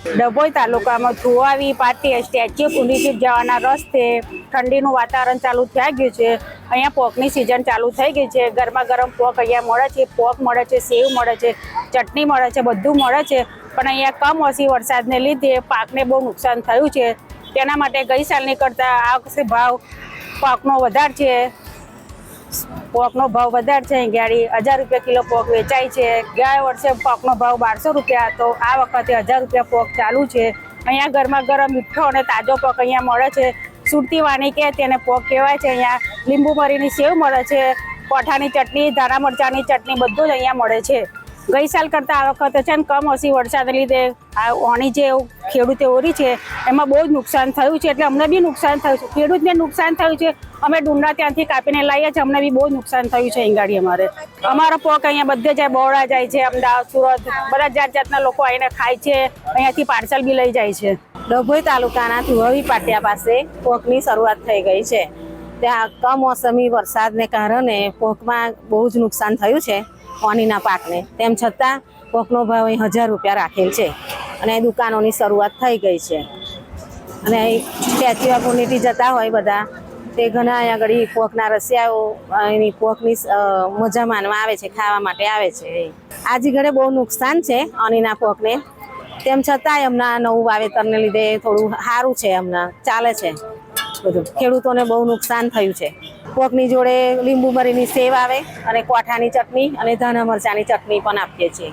ડભોઈ તાલુકામાં ધુવાવી પાટી statue of unity જવાના રસ્તે ઠંડીનું વાતાવરણ ચાલુ થઈ ગયું છે। અહીંયા પોકની સિઝન ચાલુ થઈ ગઈ છે। ગરમા ગરમ પોક અહીંયા મળે છે, પોક મળે છે, સેવ મળે છે, ચટણી મળે છે, બધું મળે છે। પણ અહીંયા કમોસમી વરસાદને લીધે પાકને બહુ નુકસાન થયું છે। તેના માટે ગઈ સાલની કરતાં આ વખતે ભાવ પાકનો વધારે છે। પોકનો ભાવ વધારે છે। ગાડી 1000 રૂપિયા કિલો પોક વેચાય છે। ગયા વર્ષે પોકનો ભાવ 1200 રૂપિયા હતો, આ વખતે 1000 રૂપિયા પોક ચાલુ છે। અહીંયા ગરમા ગરમ મીઠો અને તાજો પોક અહીંયા મળે છે। સુરતી વાની કે તેને પોક કહેવાય છે। અહીંયા લીંબુ મરીની સેવ મળે છે, કોઠાની ચટણી, ધાણા મરચાંની ચટણી બધું જ અહીંયા મળે છે। ગઈ સાલ કરતાં આ વખતે છે ને કમોસમી વરસાદને લીધે આ ઓણી જે ખેડૂતે ઓરી છે એમાં બહુ જ નુકસાન થયું છે। એટલે અમને બી નુકસાન થયું છે, ખેડૂતને નુકસાન થયું છે। અમે ડુંડા ત્યાંથી કાપીને લાવીએ છીએ, અમને બી બહુ નુકસાન થયું છે। અહીં ગાડી અમારો પોક અહીંયા બધે જાય, બહોળા જાય છે, અમદાવાદ, સુરત, બધા જાત જાતના લોકો આવીને ખાય છે। અહીંયાથી પાર્સલ બી લઈ જાય છે। ડભોઈ તાલુકાના ધુવાવી પાટિયા પાસે પોકની શરૂઆત થઈ ગઈ છે। ત્યાં કમોસમી વરસાદને કારણે પોકમાં બહુ જ નુકસાન થયું છે ઓણીના પાકને। તેમ છતાં પોકનો ભાવ અહીં 1000 રૂપિયા રાખેલ છે અને દુકાનોની શરૂઆત થઈ ગઈ છે। અને સ્ટેચ્યુ ઓફ યુનિટી જતા હોય બધા તે ઘણા અહીંયા આગળ પોકના રસિયાઓ એની પોકની મજા માનવા આવે છે, ખાવા માટે આવે છે। આજે ઘરે બહુ નુકસાન છે ઓણીના પોકને, તેમ છતાંય હમણાં નવું વાવેતરને લીધે થોડું સારું છે, હમણાં ચાલે છે બધું। ખેડૂતોને બહુ નુકસાન થયું છે। પોકની જોડે લીંબુ મરીની સેવ આવે અને કોઠાની ચટણી અને ધાણા મરચાંની ચટણી પણ આપીએ છીએ।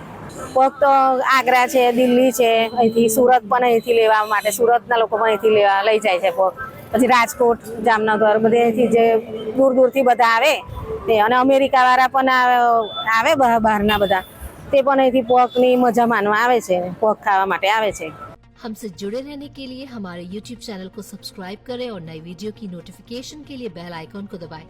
પોક તો આગ્રા છે, દિલ્હી છે, અહીંથી સુરત પણ અહીંથી લેવા માટે સુરતના લોકો પણ અહીંથી લઈ જાય છે પોક। પછી રાજકોટ, જામનગર બધે અહીંથી જે દૂર દૂરથી બધા આવે તે, અને અમેરિકાવાળા પણ આવે બહારના બધા, તે પણ અહીંથી પોકની મજા માનવા આવે છે, પોક ખાવા માટે આવે છે। हमसे जुड़े रहने के लिए हमारे YouTube चैनल को सब्सक्राइब करें और नई वीडियो की नोटिफिकेशन के लिए बेल आइकॉन को दबाएं।